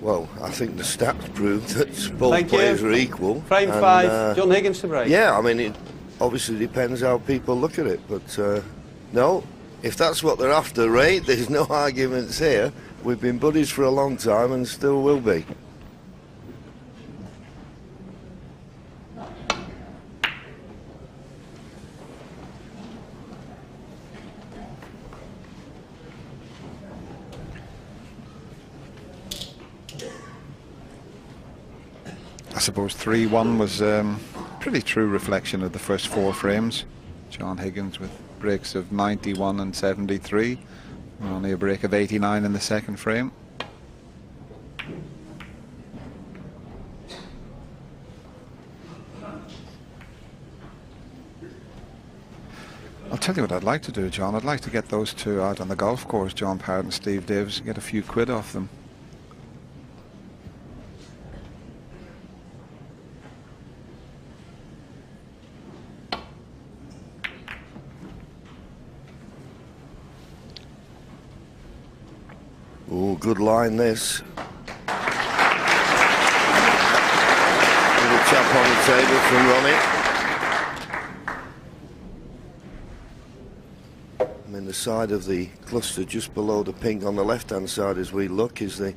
Well, I think the stats prove that both players are equal. Frame 5, John Higgins to break. Yeah, I mean, it obviously depends how people look at it, but no, if that's what they're after, Ray, there's no arguments here. We've been buddies for a long time and still will be. I suppose 3-1 was pretty true reflection of the first 4 frames. John Higgins with breaks of 91 and 73. Only a break of 89 in the second frame. I'll tell you what I'd like to do, John. I'd like to get those two out on the golf course, John Parrott and Steve Davis, and get a few quid off them. Oh, good line this. Little tap on the table from Ronnie. I mean, the side of the cluster just below the pink on the left-hand side as we look is the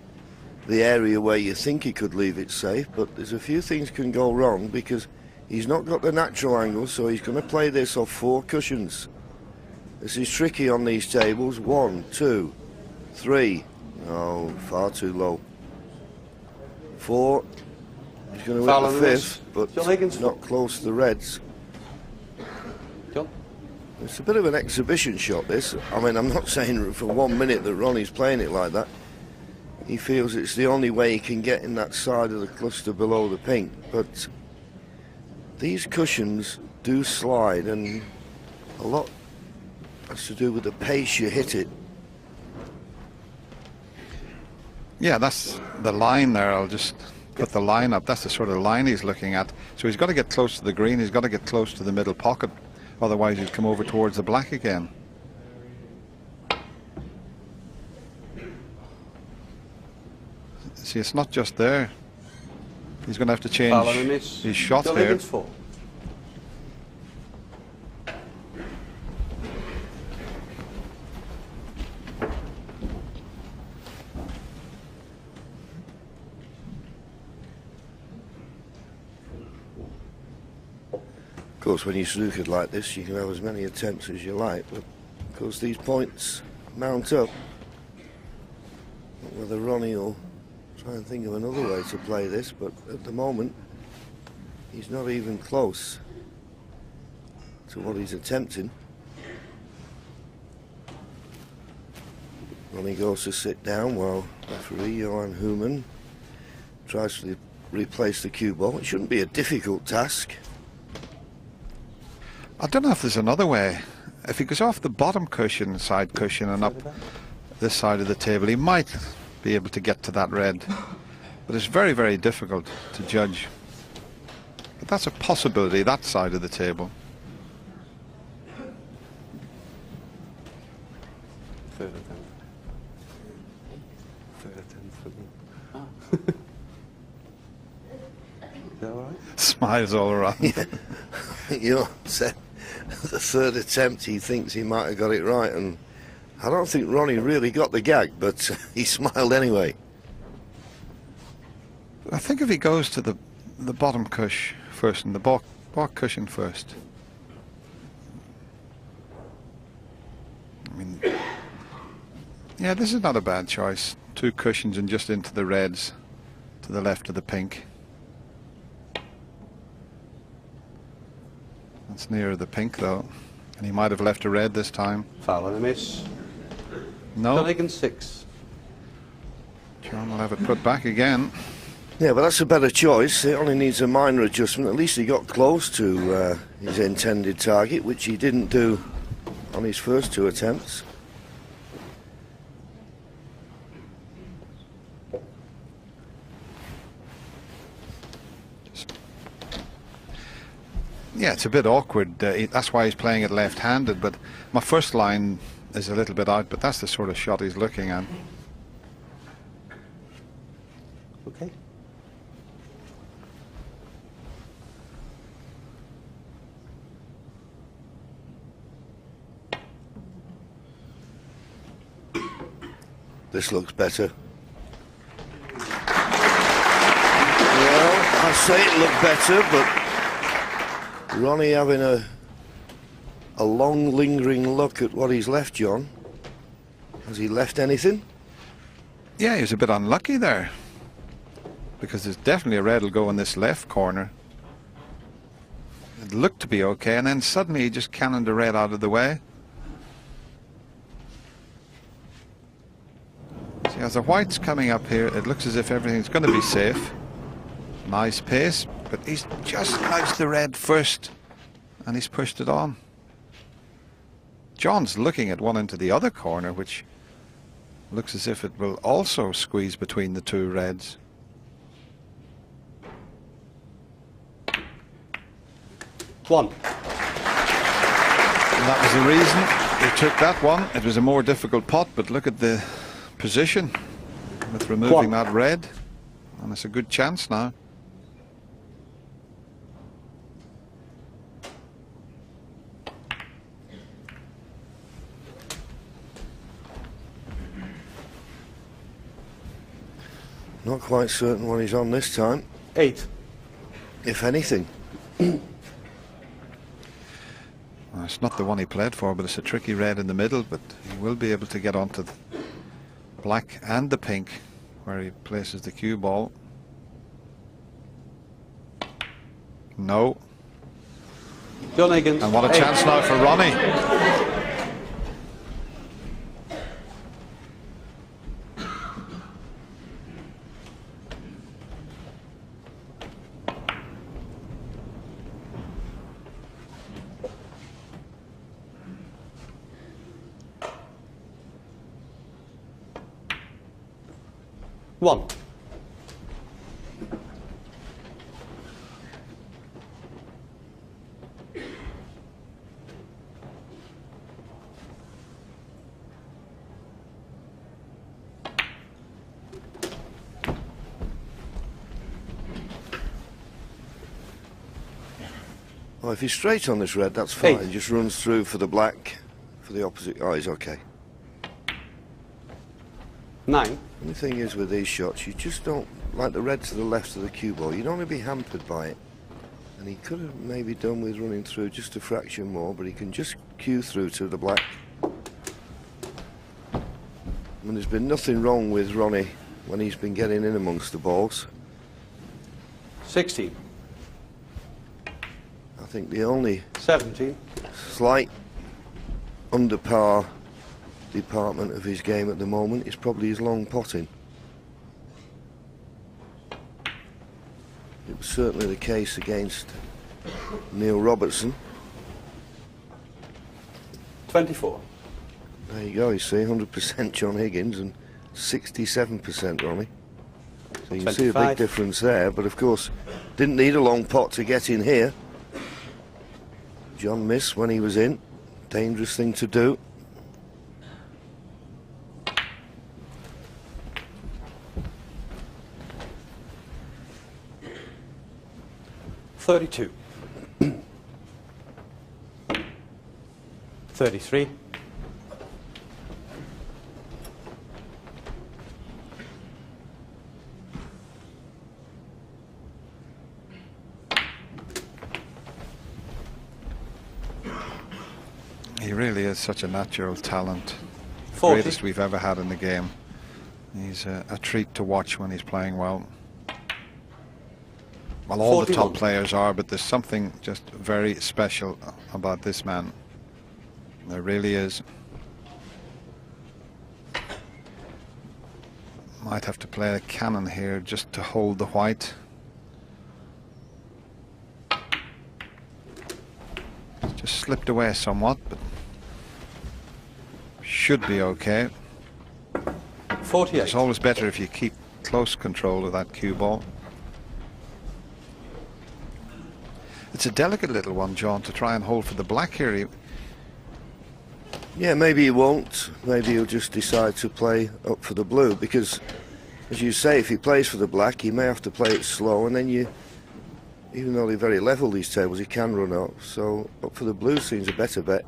area where you think he could leave it safe, but there's a few things can go wrong because he's not got the natural angle, so he's going to play this off 4 cushions. This is tricky on these tables. 1, 2, 3. Oh, far too low. 4. He's going to hit the 5th, but not close to the reds. John? It's a bit of an exhibition shot, this. I mean, I'm not saying for 1 minute that Ronnie's playing it like that. He feels it's the only way he can get in that side of the cluster below the pink. But these cushions do slide, and a lot has to do with the pace you hit it. Yeah, that's the line there. I'll just put the line up. That's the sort of line he's looking at. So he's got to get close to the green. He's got to get close to the middle pocket. Otherwise, he'd come over towards the black again. See, it's not just there. He's going to have to change his shot here. Of course, when you snooker like this, you can have as many attempts as you like, but of course these points mount up. Whether Ronnie will try and think of another way to play this, but at the moment he's not even close to what he's attempting. Ronnie goes to sit down while referee Johan Human tries to replace the cue ball. It shouldn't be a difficult task. I don't know if there's another way. If he goes off the bottom cushion, side cushion, and up this side of the table, he might be able to get to that red. But it's very, very difficult to judge. But that's a possibility, that side of the table. Third attempt for me. Oh. Is that all right? Smiles all around. Yeah. You know, said the third attempt he thinks he might have got it right, and I don't think Ronnie really got the gag, but he smiled anyway. I think if he goes to the bottom cush first and the back cushion first. I mean, yeah, this is not a bad choice. 2 cushions and just into the reds to the left of the pink. That's nearer the pink though, and he might have left a red this time. Foul and a miss. No. Higgins 6. John will have it put back again. Yeah, but that's a better choice. It only needs a minor adjustment. At least he got close to his intended target, which he didn't do on his first 2 attempts. Yeah, it's a bit awkward. That's why he's playing it left-handed. But my first line is a little bit out, but that's the sort of shot he's looking at. Okay. This looks better. Well, I say it looked better, but Ronnie having a long lingering look at what he's left, John. Has he left anything? Yeah, he was a bit unlucky there, because there's definitely a red will go in this left corner. It looked to be okay, and then suddenly he just cannoned the red out of the way. See, as the white's coming up here, it looks as if everything's going to be safe. Nice pace, but he's just nudged the red first, and he's pushed it on. John's looking at one into the other corner, which looks as if it will also squeeze between the two reds. One. And that was the reason he took that one. It was a more difficult pot, but look at the position with removing that red, and it's a good chance now. Not quite certain what he's on this time. 8. If anything. Well, it's not the one he played for, but it's a tricky red in the middle, but he will be able to get onto the black and the pink where he places the cue ball. No. John Higgins. And what a chance now for Ronnie. One. Well, if he's straight on this red, that's fine. 8. Just runs through for the black, for the opposite. Oh, he's okay. 9. And the thing is with these shots, you just don't, like the red to the left of the cue ball, you don't want to be hampered by it. And he could have maybe done with running through just a fraction more, but he can just cue through to the black. I mean, there's been nothing wrong with Ronnie when he's been getting in amongst the balls. 16. I think the only 17. slight under par department of his game at the moment is probably his long potting. It was certainly the case against Neil Robertson. 24. There you go, you see, 100% John Higgins and 67% Ronnie. So you can see a big 25. difference there, but of course didn't need a long pot to get in here. John missed when he was in. Dangerous thing to do. $32. 33. He really is such a natural talent. 40. Greatest we've ever had in the game. He's a treat to watch when he's playing well. Well, all the top 41. players are, but there's something just very special about this man. There really is. Might have to play a cannon here just to hold the white. Just slipped away somewhat, but should be okay. 48. It's always better if you keep close control of that cue ball. It's a delicate little one, John, to try and hold for the black here. Yeah, maybe he won't. Maybe he'll just decide to play up for the blue, because as you say, if he plays for the black, he may have to play it slow, and then even though they're very level, these tables, he can run out. So up for the blue seems a better bet.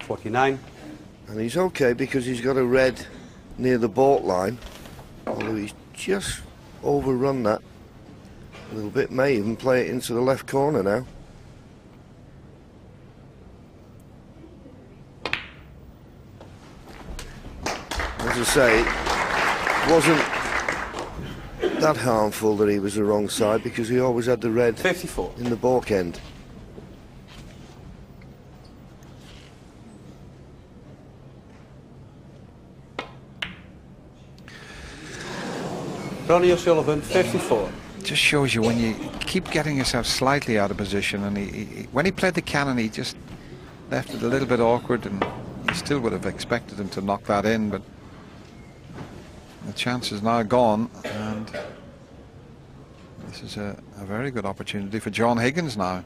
49. And he's okay because he's got a red near the baulk line, although he's just overrun that a little bit. May even play it into the left corner now. As I say, it wasn't that harmful that he was the wrong side because he always had the red 54 in the baulk end. Ronnie O'Sullivan, 54. Just shows you when you keep getting yourself slightly out of position, and when he played the cannon, he just left it a little bit awkward, and you still would have expected him to knock that in, but the chance is now gone, and this is a very good opportunity for John Higgins now.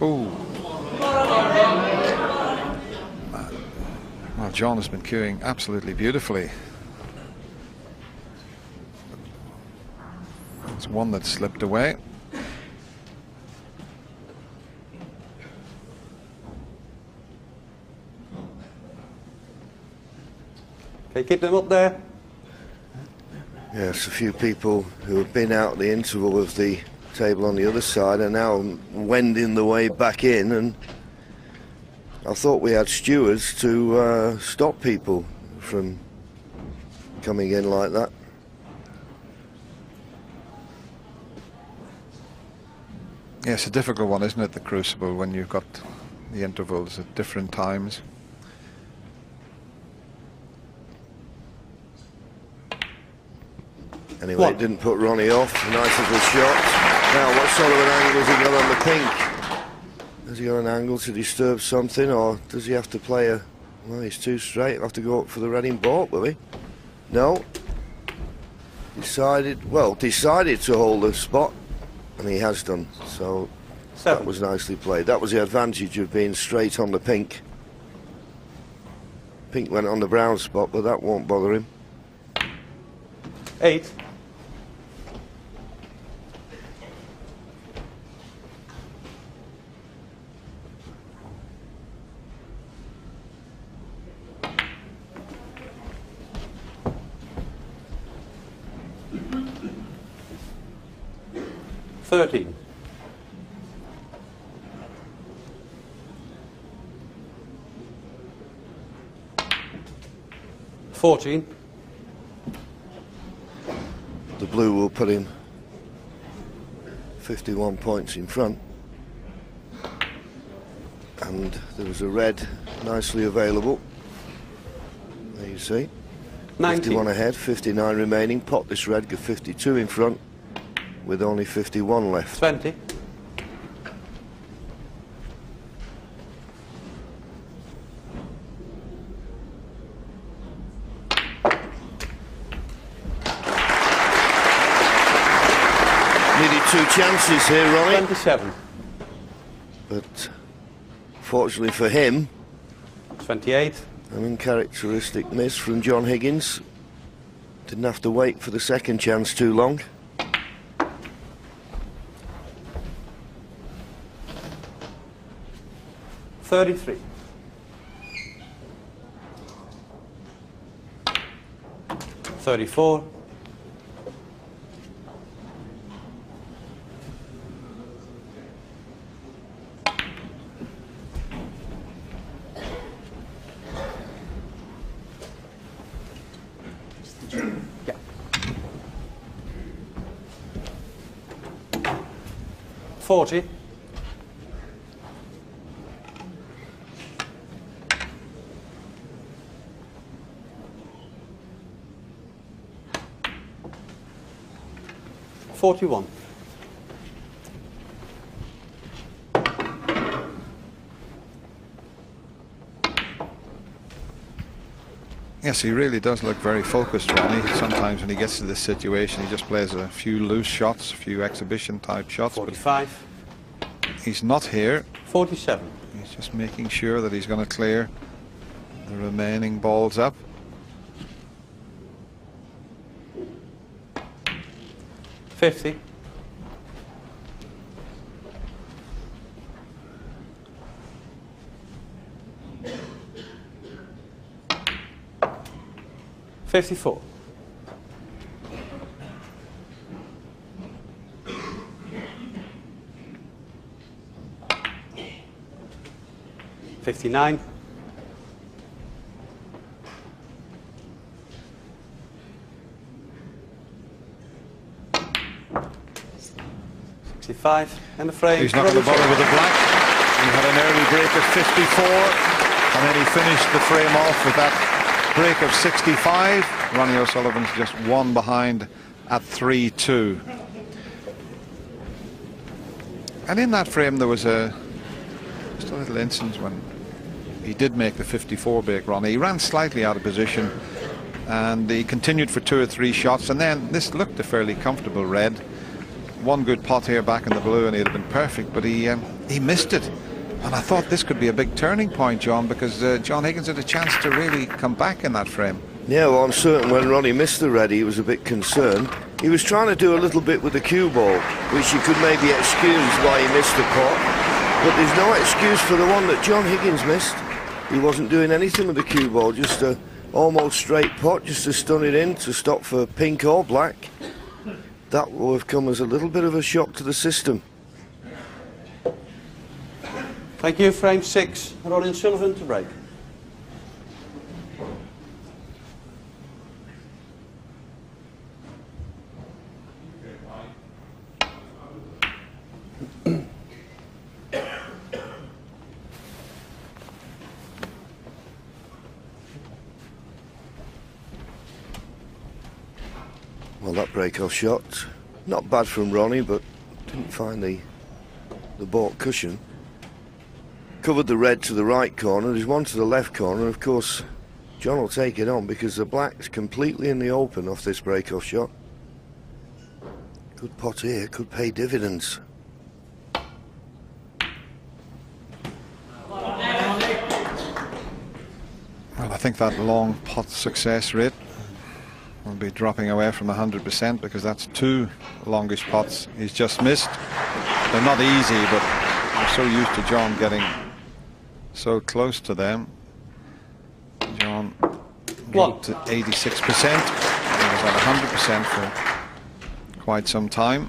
Oh. Well, John has been cueing absolutely beautifully. It's one that slipped away. Okay, keep them up there. Yes, a few people who have been out the interval of the table on the other side are now wending the way back in, and I thought we had stewards to stop people from coming in like that. Yeah, it's a difficult one, isn't it, the Crucible, when you've got the intervals at different times. Anyway, it didn't put Ronnie off. Nice little shot. Now, what sort of an angle has he got on the pink? Has he got an angle to disturb something, or does he have to play a... Well, he's too straight. He'll have to go up for the red in baulk, will he? No. Decided to hold the spot, and he has done. So that was nicely played. That was the advantage of being straight on the pink. Pink went on the brown spot, but that won't bother him. 8. $13. $14. The blue will put him 51 points in front. And there was a red nicely available. There you see. 19. 51 ahead, 59 remaining. Pot this red, get 52 in front with only 51 left. 20. Nearly 2 chances here, Ronnie. 27. But fortunately for him, 28. an uncharacteristic miss from John Higgins. Didn't have to wait for the second chance too long. $33. 34. Yeah. 40. 41. Yes, he really does look very focused, Ronnie. Sometimes when he gets to this situation, he just plays a few loose shots, a few exhibition type shots. 45. But he's not here. 47. He's just making sure that he's going to clear The remaining balls up. $50. $54. $59. $65. And the frame. He's not going to bother with the black. He had an early break of 54, and then he finished the frame off with that break of 65. Ronnie O'Sullivan's just one behind at 3-2. And in that frame there was just a little instance when he did make the 54 break, Ronnie. He ran slightly out of position and he continued for 2 or 3 shots, and then this looked a fairly comfortable red. One good pot here back in the blue and he'd have been perfect, but he missed it. And I thought this could be a big turning point, John, because John Higgins had a chance to really come back in that frame. Yeah, well, I'm certain when Ronnie missed the red, he was a bit concerned. He was trying to do a little bit with the cue ball, which you could maybe excuse why he missed the pot. But there's no excuse for the one that John Higgins missed. He wasn't doing anything with the cue ball, just a almost straight pot, just to stun it in, to stop for pink or black. That will have come as a little bit of a shock to the system. Thank you. Frame 6. Ronnie O'Sullivan to break. Well, that break-off shot, not bad from Ronnie, but didn't find the baulk cushion. Covered the red to the right corner, there's one to the left corner. Of course, John will take it on because the black's completely in the open off this break-off shot. Good pot here, could pay dividends. Well, I think that long pot success rate will be dropping away from 100% because that's 2 longish pots he's just missed. They're not easy, but I'm so used to John getting so close to them. John got to 86%. He was at 100% for quite some time.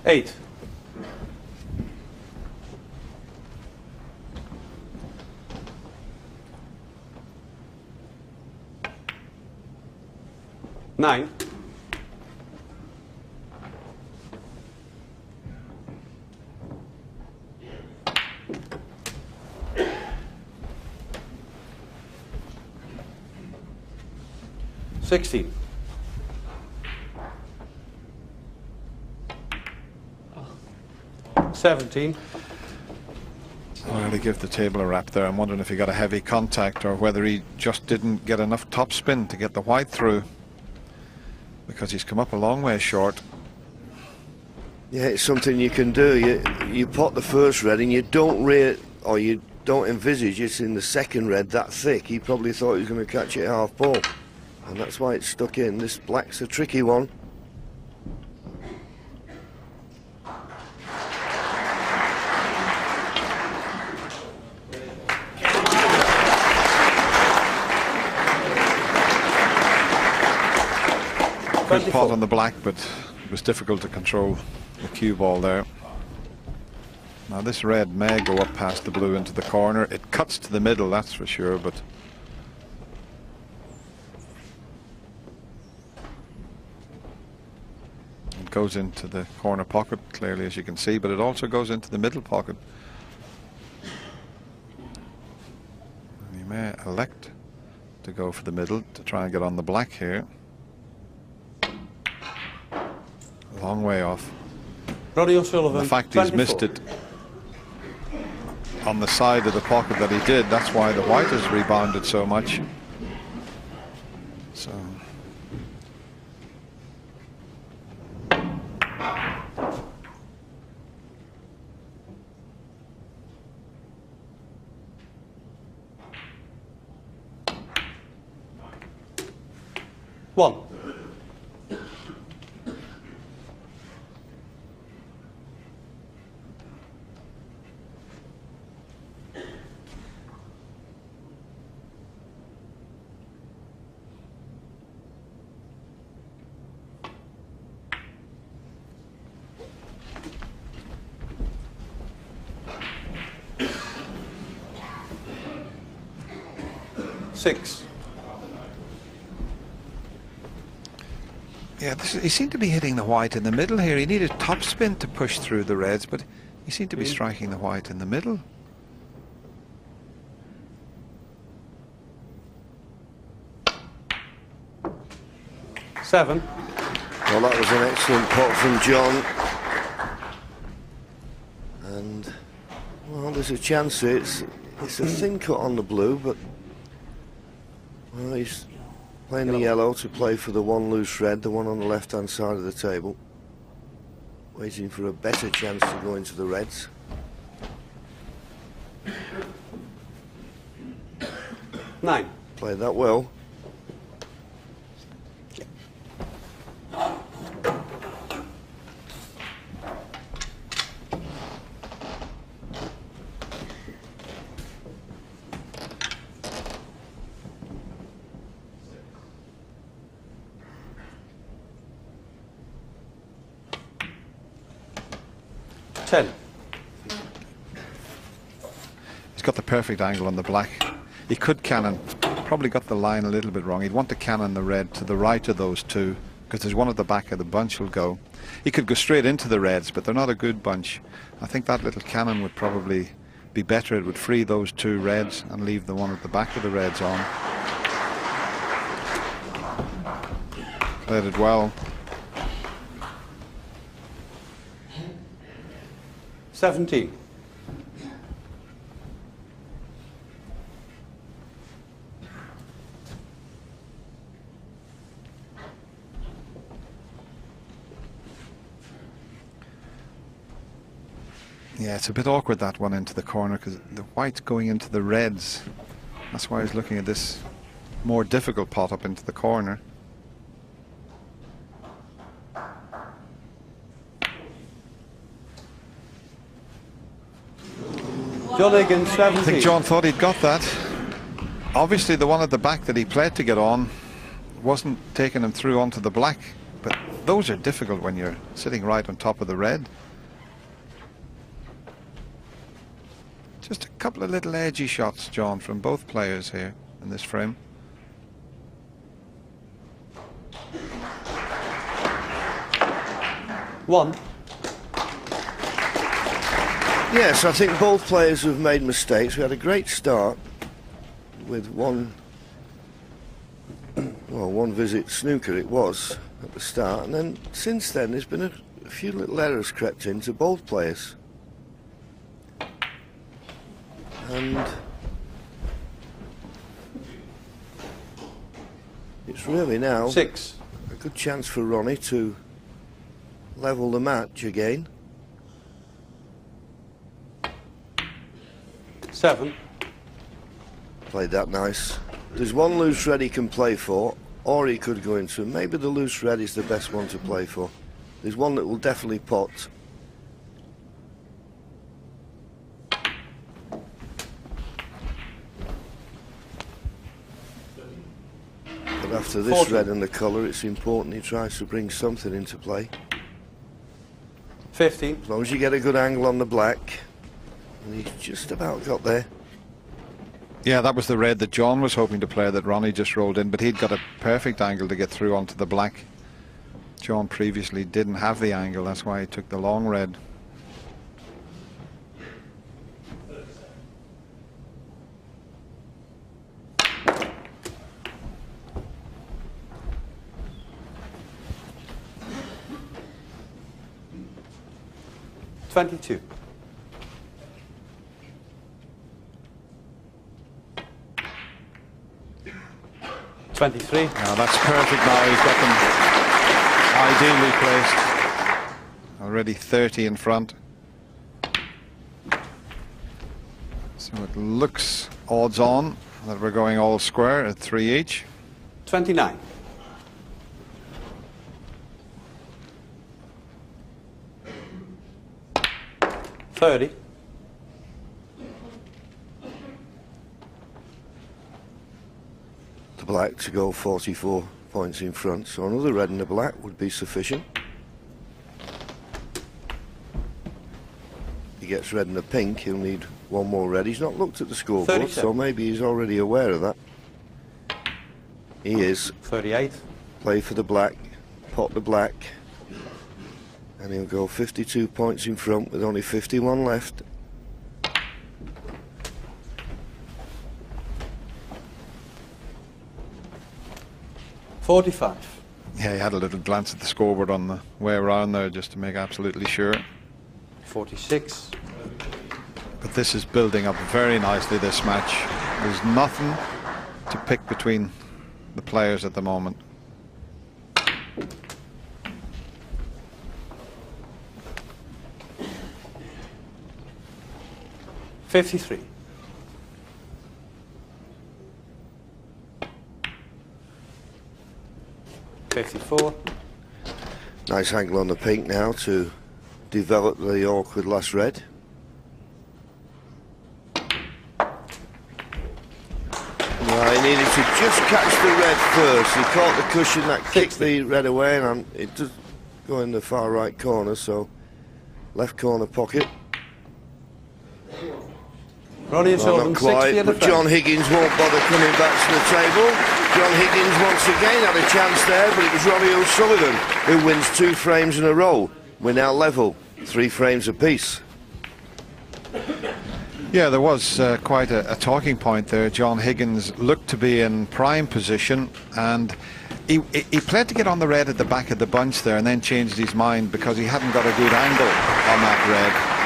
$8. $9. $16. 17. Well, he gave the table a rap there. I'm wondering if he got a heavy contact or whether he just didn't get enough topspin to get the white through, because he's come up a long way short. Yeah, it's something you can do. You pot the first red and you don't rate, or you don't envisage it's in the second red that thick. He probably thought he was going to catch it half ball, and that's why it's stuck in. This black's a tricky one. Good pot on the black, but it was difficult to control the cue ball there. Now this red may go up past the blue into the corner. It cuts to the middle, that's for sure, but it goes into the corner pocket clearly, as you can see, but it also goes into the middle pocket. And you may elect to go for the middle to try and get on the black here. Long way off. Ronnie O'Sullivan, The fact 24. he's missed it on the side of the pocket that he did, that's why the white has rebounded so much. So one. Six. yeah, he seemed to be hitting the white in the middle here. He needed topspin to push through the reds, but he seemed to be striking the white in the middle. Seven. Well, that was an excellent pot from John. And, well, there's a chance here. It's a thin cut on the blue, but well, he's playing the yellow to play for the one loose red, the one on the left-hand side of the table. Waiting for a better chance to go into the reds. Nine. Played that well. Ten. He's got the perfect angle on the black. He could cannon, probably got the line a little bit wrong. He'd want to cannon the red to the right of those two, because there's one at the back of the bunch will go. He could go straight into the reds, but they're not a good bunch. I think that little cannon would probably be better. It would free those two reds and leave the one at the back of the reds on. Played it well. 17. Yeah, it's a bit awkward, that one into the corner, because the white's going into the reds. That's why he's looking at this more difficult pot up into the corner. John Higgins, 17. I think John thought he'd got that. Obviously the one at the back that he played to get on wasn't taking him through onto the black, but those are difficult when you're sitting right on top of the red. Just a couple of little edgy shots, John, from both players here in this frame. One. Yes, I think both players have made mistakes. We had a great start with one visit snooker it was at the start, and then since then there's been a few little errors crept into both players. And it's really now 6. a good chance for Ronnie to level the match again. 7. Played that nice. There's one loose red he can play for, or he could go into. Maybe the loose red is the best one to play for. There's one that will definitely pot. But after this 40. red and the colour, it's important he tries to bring something into play. 15. As long as you get a good angle on the black. And he's just about got there. Yeah, that was the red that John was hoping to play, that Ronnie just rolled in, but he'd got a perfect angle to get through onto the black. John previously didn't have the angle, that's why he took the long red. 22. Now that's perfect now. He's got them ideally placed. Already 30 in front. So it looks odds on that we're going all square at 3 each. 29. 30. The black to go 44 points in front, so another red and a black would be sufficient. He gets red and a pink, he'll need one more red. He's not looked at the scoreboard, 37. so maybe he's already aware of that. He is. 38. Play for the black, pot the black, and he'll go 52 points in front with only 51 left. $45. Yeah, he had a little glance at the scoreboard on the way around there just to make absolutely sure. 46. But this is building up very nicely, this match. There's nothing to pick between the players at the moment. $53. 54. Nice angle on the pink now to develop the awkward last red. Well, he needed to just catch the red first. He caught the cushion that kicked the red away, and it does go in the far right corner, so left corner pocket. Ronnie and Sullivan, Not quite, 60 but John Higgins won't bother coming back to the table. John Higgins once again had a chance there, but it was Ronnie O'Sullivan who wins 2 frames in a row. We're now level, 3 frames apiece. Yeah, there was quite a talking point there. John Higgins looked to be in prime position, and he played to get on the red at the back of the bunch there, and then changed his mind because he hadn't got a good angle on that red.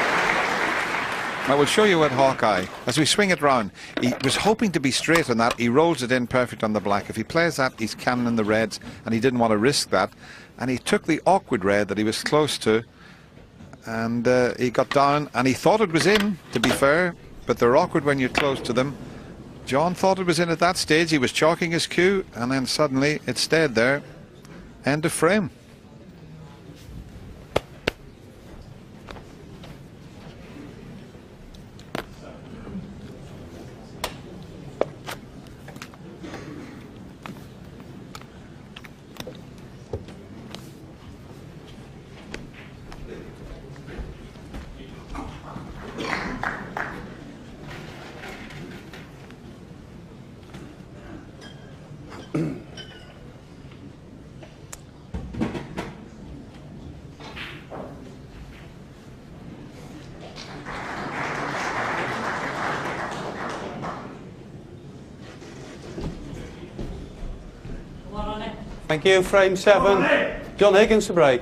I will show you at Hawkeye. As we swing it round, he was hoping to be straight on that. He rolls it in perfect on the black. If he plays that, he's cannoning the reds, and he didn't want to risk that. And he took the awkward red that he was close to, and he got down, and he thought it was in, to be fair, but they're awkward when you're close to them. John thought it was in at that stage. He was chalking his cue, and then suddenly it stayed there. End of frame. Thank you. Frame 7. John Higgins to break.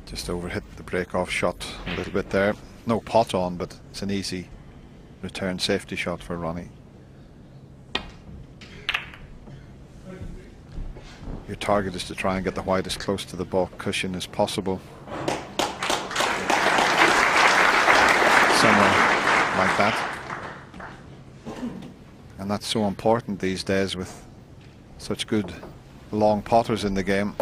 Just overhit the break-off shot a little bit there. No pot on, but it's an easy return safety shot for Ronnie. Your target is to try and get the white as close to the baulk cushion as possible. Somewhere like that. And that's so important these days with such good long potters in the game.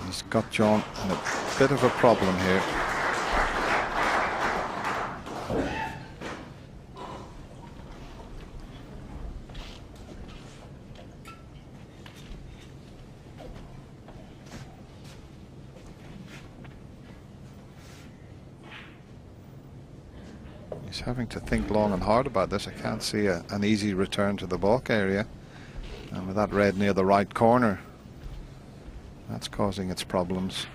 He's got John in a bit of a problem here. having to think long and hard about this. I can't see an easy return to the baulk area. And with that red near the right corner, that's causing its problems.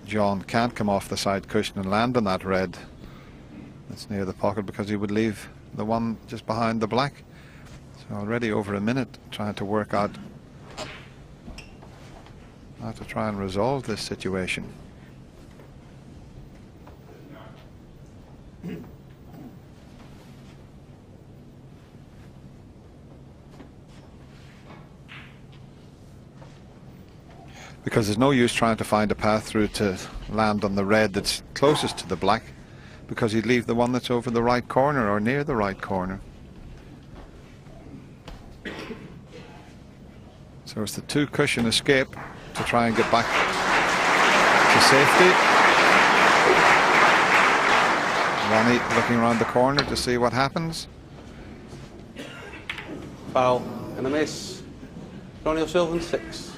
John can't come off the side cushion and land on that red that's near the pocket, because he would leave the one just behind the black. So already over a minute trying to work out how to try and resolve this situation. Because there's no use trying to find a path through to land on the red that's closest to the black, because he'd leave the one that's over the right corner or near the right corner. So it's the two cushion escape to try and get back to safety. Ronnie looking around the corner to see what happens. Foul and a miss. Ronnie O'Sullivan 6.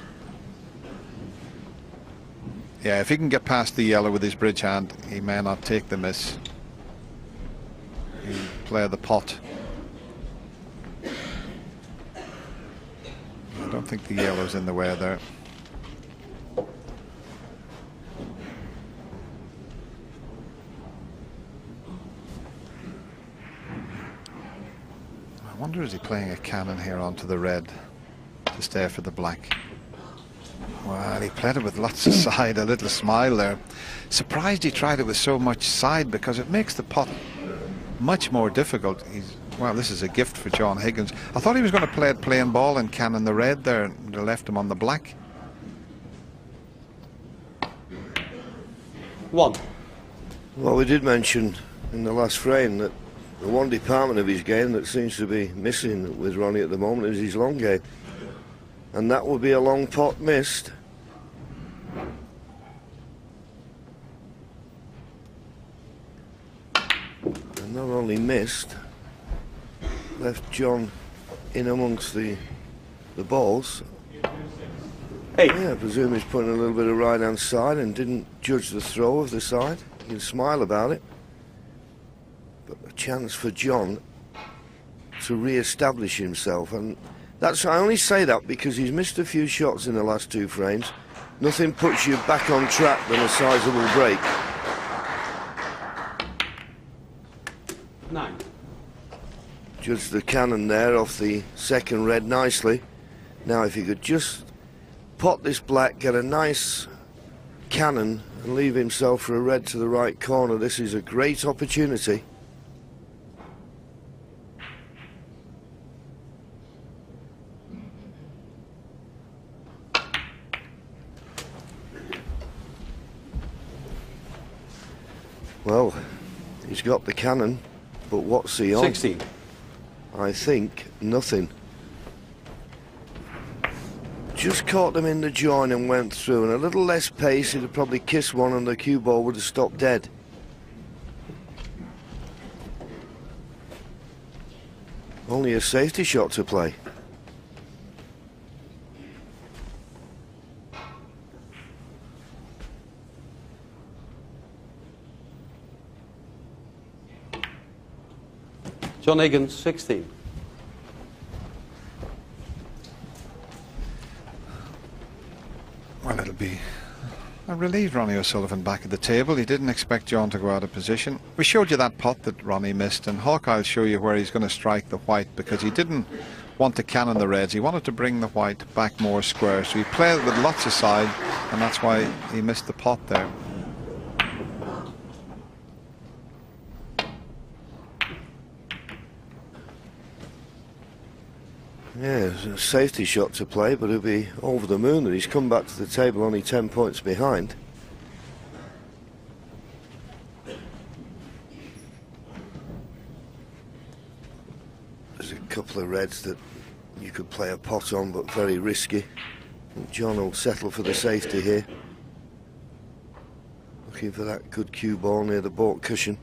Yeah, if he can get past the yellow with his bridge hand, he may not take the miss. He'll play the pot. I don't think the yellow's in the way there. I wonder, is he playing a cannon here onto the red to stay for the black? Well, he played it with lots of side, a little smile there. Surprised he tried it with so much side, because it makes the pot much more difficult. Well, this is a gift for John Higgins. I thought he was going to play it plain ball and cannon the red there, and they left him on the black. 1. Well, we did mention in the last frame that the one department of his game that seems to be missing with Ronnie at the moment is his long game. And that would be a long pot missed. And not only missed, left John in amongst the balls. 8. Yeah, I presume he's putting a little bit of right hand side and didn't judge the throw of the side. You can smile about it. But a chance for John to re-establish himself, and that's, I only say that because he's missed a few shots in the last two frames. Nothing puts you back on track than a sizable break. 9. Judged the cannon there off the second red nicely. Now if he could just pot this black, get a nice cannon and leave himself for a red to the right corner, this is a great opportunity. Well, he's got the cannon, but what's he on? 16. I think nothing. Just caught them in the join and went through, and a little less pace, he'd have probably kissed one and the cue ball would have stopped dead. Only a safety shot to play. John Higgins 16. Well, it'll be a relieved Ronnie O'Sullivan back at the table. He didn't expect John to go out of position. We showed you that pot that Ronnie missed, and Hawkeye'll show you where he's going to strike the white, because he didn't want to cannon the reds. He wanted to bring the white back more square, so he played with lots of side, and that's why he missed the pot there. Yeah, it's a safety shot to play, but he'll be over the moon that he's come back to the table only 10 points behind. There's a couple of reds that you could play a pot on, but very risky. I think John will settle for the safety here. Looking for that good cue ball near the baulk cushion.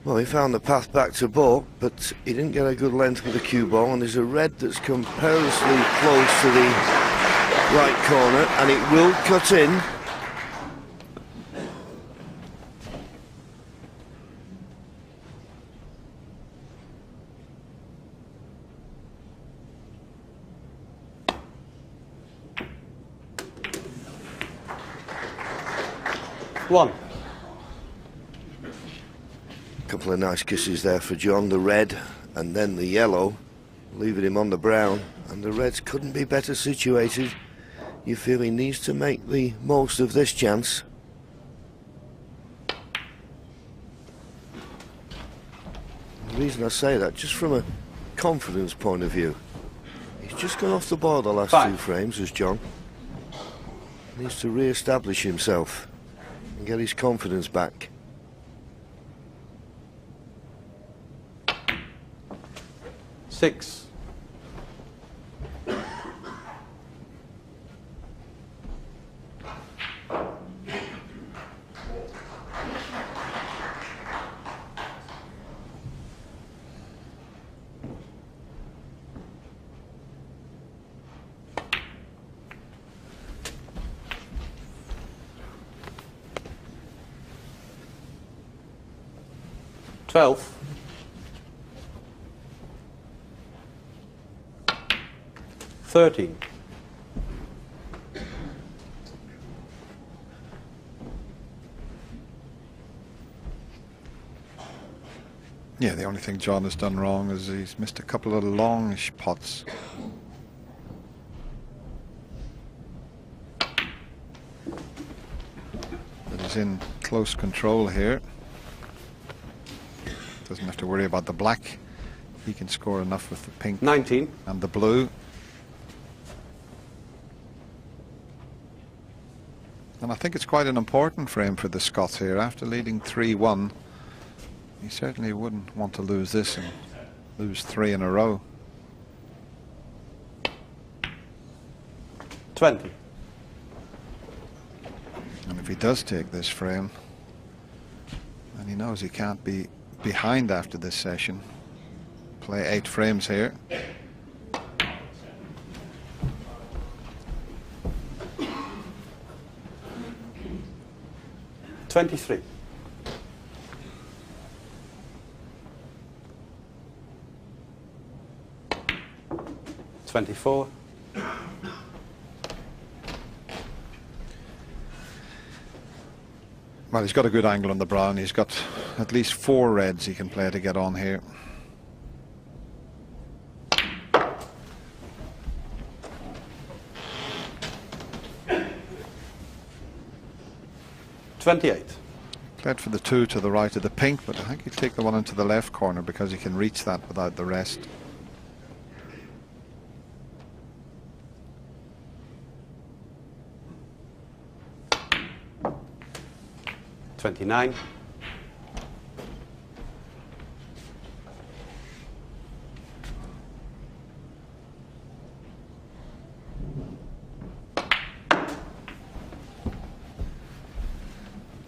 Well, he found the path back to ball, but he didn't get a good length with the cue ball, and there's a red that's come perilously close to the right corner, and it will cut in. One. Couple of nice kisses there for John, the red and then the yellow, leaving him on the brown, and the reds couldn't be better situated. You feel he needs to make the most of this chance. The reason I say that, just from a confidence point of view, he's just gone off the board the last 2 frames as John. He needs to re-establish himself and get his confidence back. 6. Twelve. 13. Yeah, the only thing John has done wrong is he's missed a couple of longish pots. But he's in close control here. Doesn't have to worry about the black. He can score enough with the pink 19. and the blue. And I think it's quite an important frame for the Scots here. After leading 3-1, he certainly wouldn't want to lose this and lose 3 in a row. 20. And if he does take this frame, and he knows he can't be behind after this session, play 8 frames here. $23. 24. Well, he's got a good angle on the brown. He's got at least 4 reds he can play to get on here. $28. Played for the 2 to the right of the pink, but I think he'll take the one into the left corner because he can reach that without the rest. $29.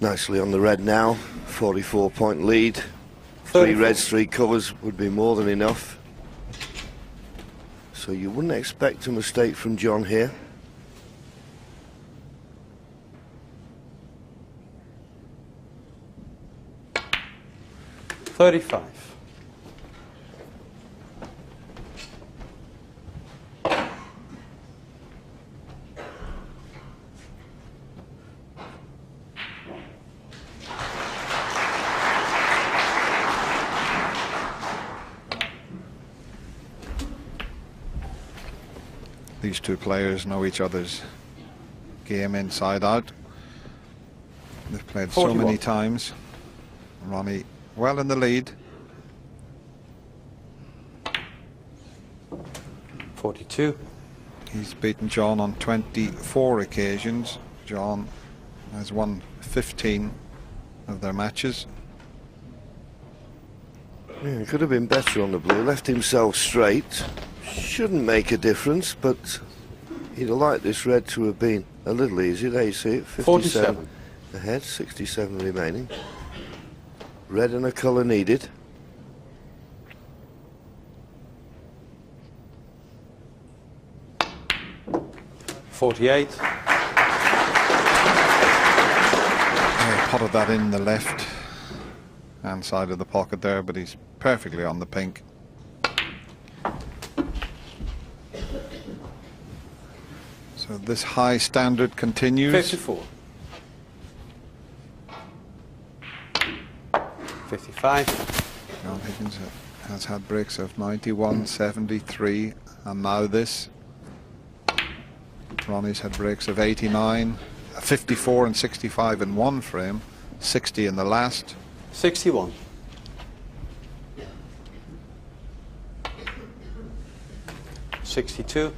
Nicely on the red now, 44-point lead. 3 reds, 3 covers would be more than enough. So you wouldn't expect a mistake from John here. $35. These 2 players know each other's game inside out. They've played 41. so many times. Ronnie well in the lead. 42. He's beaten John on 24 occasions. John has won 15 of their matches. Yeah, he could have been better on the blue, left himself straight. Shouldn't make a difference, but he'd have liked this red to have been a little easier. There you see it, 57 47. ahead, 67 remaining. Red and a colour needed. .48. Potted that in the left hand side of the pocket there, but he's perfectly on the pink. So this high standard continues. 54. 55. John Higgins has had breaks of 91, 73, and now this. Ronnie's had breaks of 89, 54 and 65 in one frame, 60 in the last. 61. 62.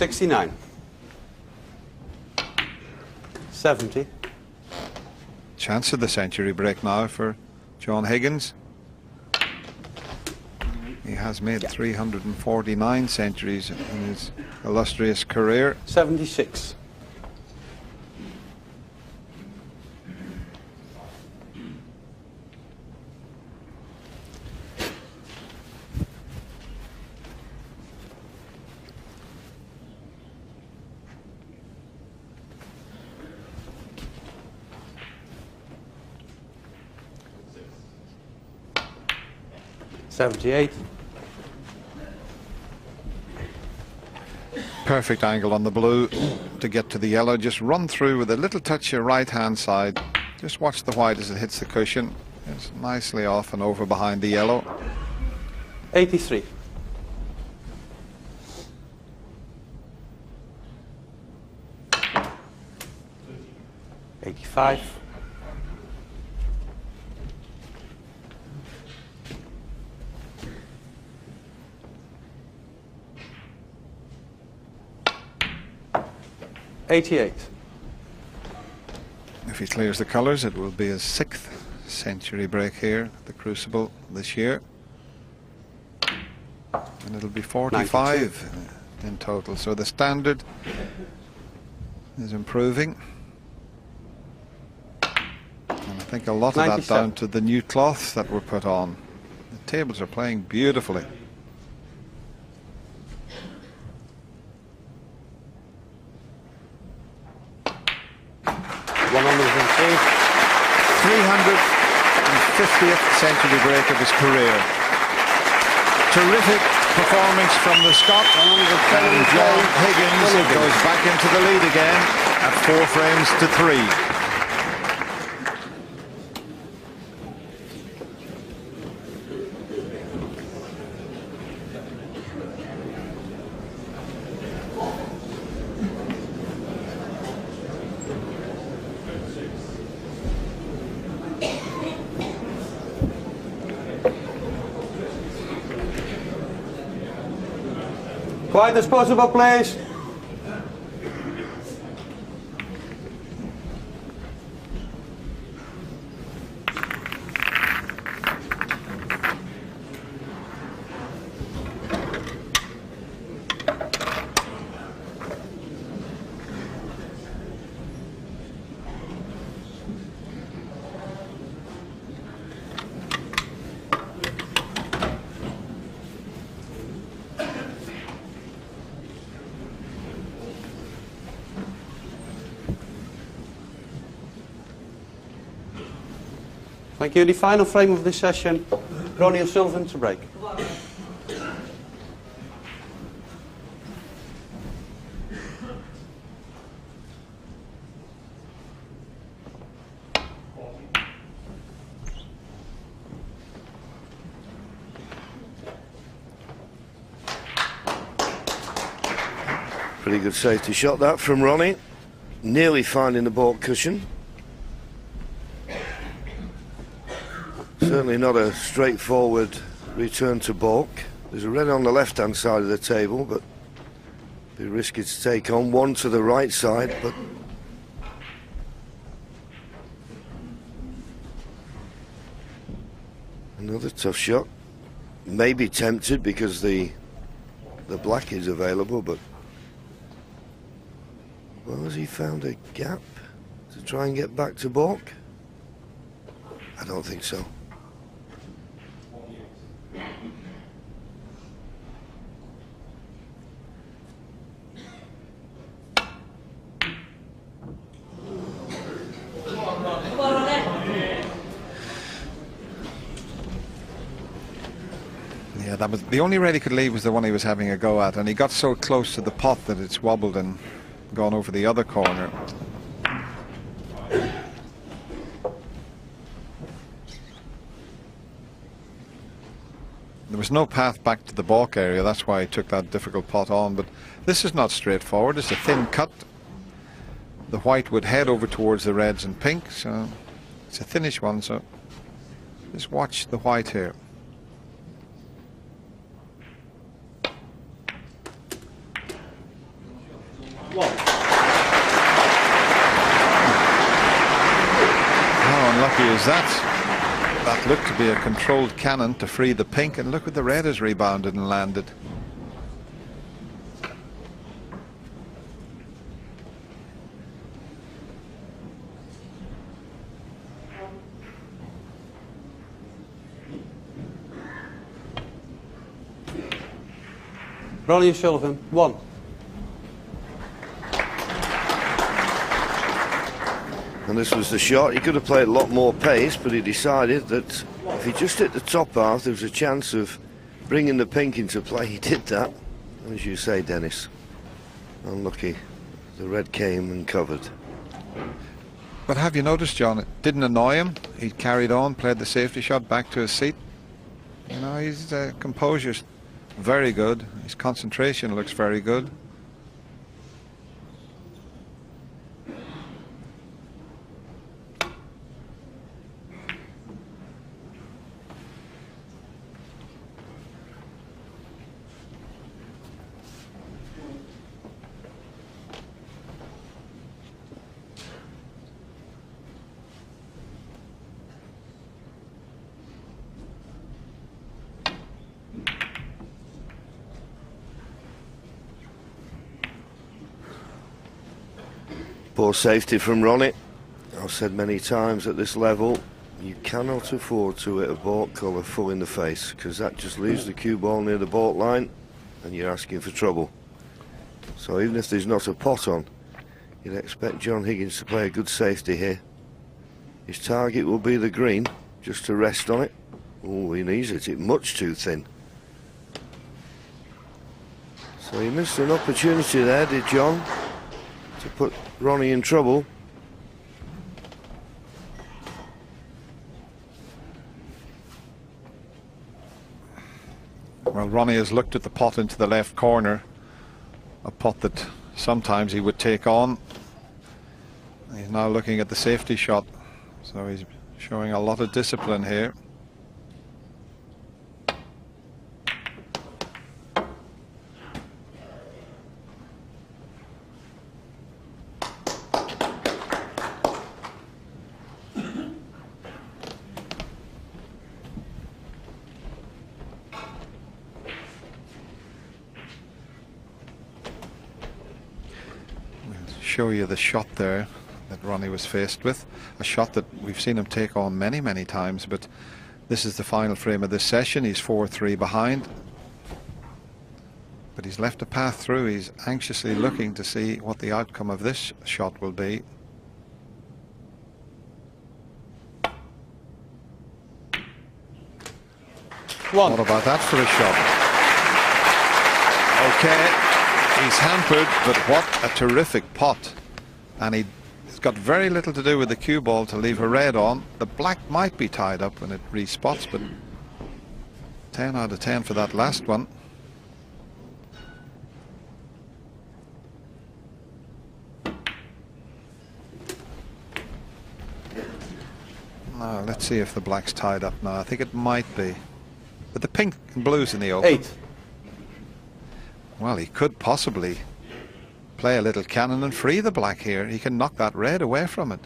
69. 70. Chance of the century break now for John Higgins. He has made 349 centuries in his illustrious career. 76. 78. Perfect angle on the blue to get to the yellow. Just run through with a little touch your right hand side. Just watch the white as it hits the cushion. It's nicely off and over behind the yellow. 83. 85. 88. If he clears the colours, it will be his 6th century break here at the Crucible this year. And it'll be 45 in total. So the standard is improving. And I think a lot of 97. that down to the new cloths that were put on. The tables are playing beautifully. 350th century break of his career. Terrific performance from the Scot, and John Higgins goes back into the lead again at 4 frames to 3. Quiet as possible, please. Thank you. The final frame of this session, Ronnie and Sullivan to break. Pretty good safety shot that from Ronnie. Nearly finding the baulk cushion. Certainly not a straightforward return to baulk. There's a red on the left-hand side of the table, but be risky to take on. One to the right side, but Another tough shot. Maybe tempted because the black is available, but well, has he found a gap to try and get back to balk? I don't think so. Yeah, that was the only red he could leave, was the one he was having a go at, and he got so close to the pot that it's wobbled and gone over the other corner. There was no path back to the balk area, that's why he took that difficult pot on, but this is not straightforward. It's a thin cut. The white would head over towards the reds and pink, so it's a thinnish one, so just watch the white here. How unlucky is that? That looked to be a controlled cannon to free the pink, and look what the red has rebounded and landed. Ronnie O'Sullivan, 1. And this was the shot. He could have played a lot more pace, but he decided that if he just hit the top half, there was a chance of bringing the pink into play. He did that, as you say, Dennis. Unlucky. The red came and covered. But have you noticed, John, it didn't annoy him. He carried on, played the safety shot back to his seat. You know, his composure's very good. His concentration looks very good. Poor safety from Ronnie. I've said many times at this level, you cannot afford to hit a balk colour full in the face, because that just leaves the cue ball near the balk line and you're asking for trouble. So even if there's not a pot on, you'd expect John Higgins to play a good safety here. His target will be the green, just to rest on it. Oh, he needs it much too thin. So he missed an opportunity there, did John, to put Ronnie in trouble. Well, Ronnie has looked at the pot into the left corner, a pot that sometimes he would take on. He's now looking at the safety shot, so he's showing a lot of discipline here. Show you the shot there that Ronnie was faced with, a shot that we've seen him take on many times, but this is the final frame of this session. He's 4-3 behind, but he's left a path through. He's anxiously looking to see what the outcome of this shot will be. One. What about that for a shot? Okay. He's hampered, but what a terrific pot. And he's got very little to do with the cue ball to leave a red on. The black might be tied up when it respots, but 10 out of 10 for that last one. Now, let's see if the black's tied up now. I think it might be. But the pink and blue's in the open. 8. Well, he could possibly play a little cannon and free the black here. He can knock that red away from it.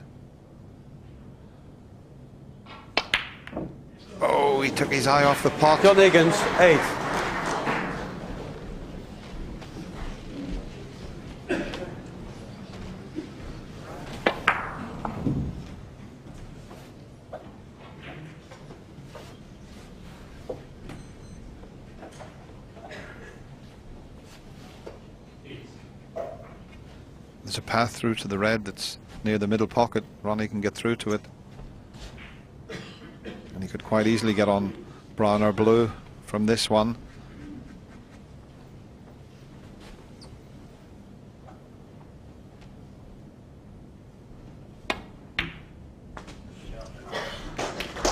Oh, he took his eye off the pot. John Higgins, 8. There's a path through to the red that's near the middle pocket. Ronnie can get through to it. And he could quite easily get on brown or blue from this one.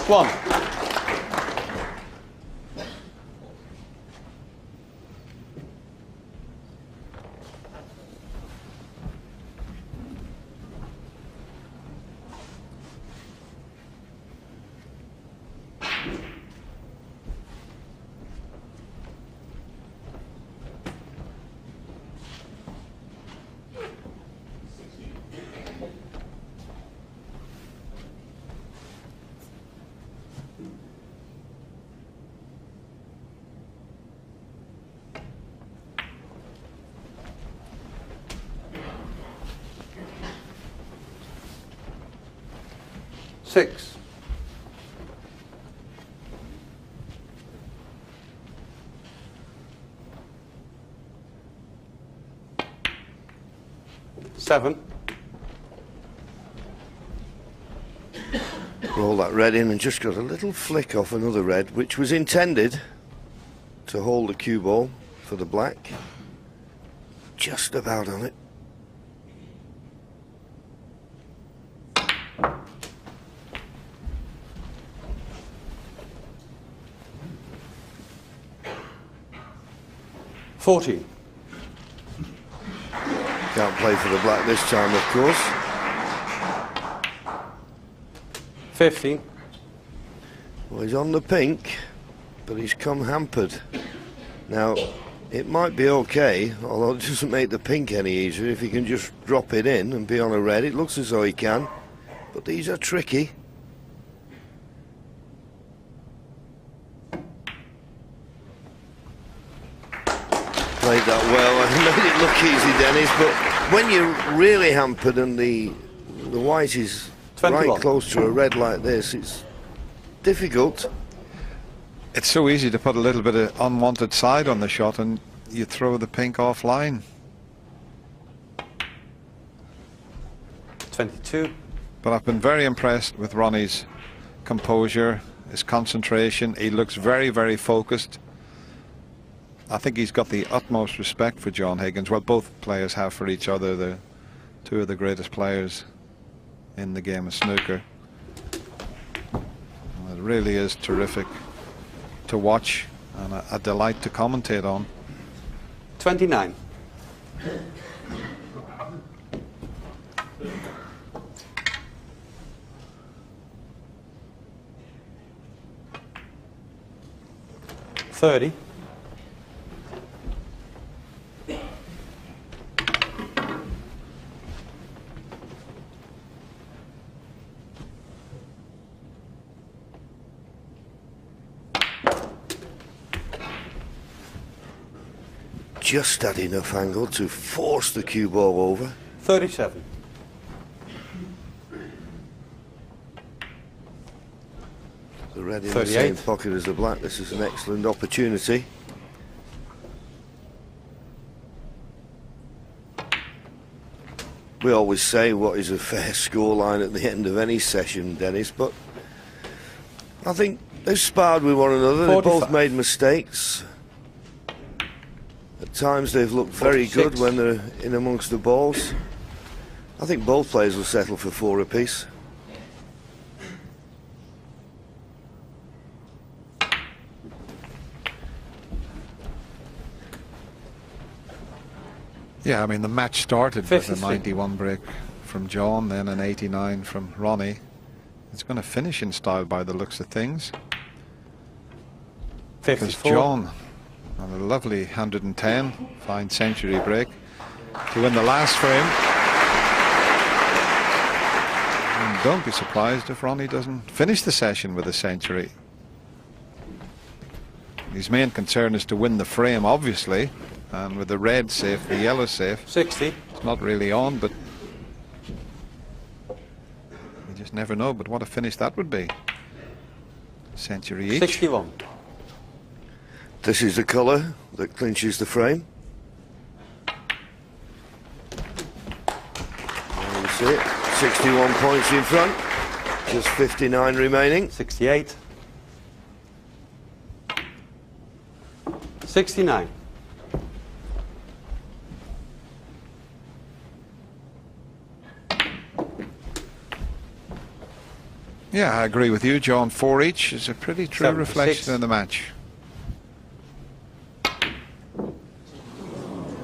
One. Six. Seven. Roll that red in and just got a little flick off another red, which was intended to hold the cue ball for the black. Just about on it. $40. Can't play for the black this time, of course. 50. Well, he's on the pink, but he's come hampered. Now, it might be okay, although it doesn't make the pink any easier if he can just drop it in and be on a red. It looks as though he can, but these are tricky. Played that well and made it look easy, Dennis, but when you're really hampered and the white is 21. right close to a red like this, it's difficult. It's so easy to put a little bit of unwanted side on the shot and you throw the pink offline. 22. But I've been very impressed with Ronnie's composure, his concentration. He looks very, very focused. I think he's got the utmost respect for John Higgins. Well, both players have for each other. They're two of the greatest players in the game of snooker. And it really is terrific to watch and a delight to commentate on. 29. $30. Just had enough angle to force the cue ball over. 37. The red in the 38. same pocket as the black. This is an excellent opportunity. We always say what is a fair scoreline at the end of any session, Dennis, but I think they've sparred with one another. 45. They both made mistakes. At times they've looked very 46. good when they're in amongst the balls. I think both players will settle for 4 apiece. Yeah, I mean, the match started 53. with a 91 break from John, then an 89 from Ronnie. It's going to finish in style by the looks of things. 54. Because John, on a lovely 110, fine century break to win the last frame. And don't be surprised if Ronnie doesn't finish the session with a century. His main concern is to win the frame, obviously, and with the red safe, the yellow safe. 60. It's not really on, but you just never know. But what a finish that would be. Century each. 61. This is the colour that clinches the frame. There you see it. 61 points in front. Just 59 remaining. 68. 69. Yeah, I agree with you, John. 4 each is a pretty true 76. reflection of the match.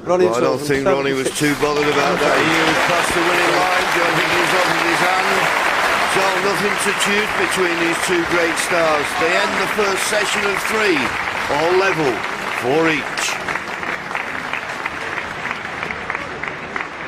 Ronnie Well, I don't Sullivan, think Ronnie was 76. too bothered about that. He was past the winning line. John Higgins opened his hand. So nothing to choose between these two great stars. They end the first session of 3, all level, 4 each.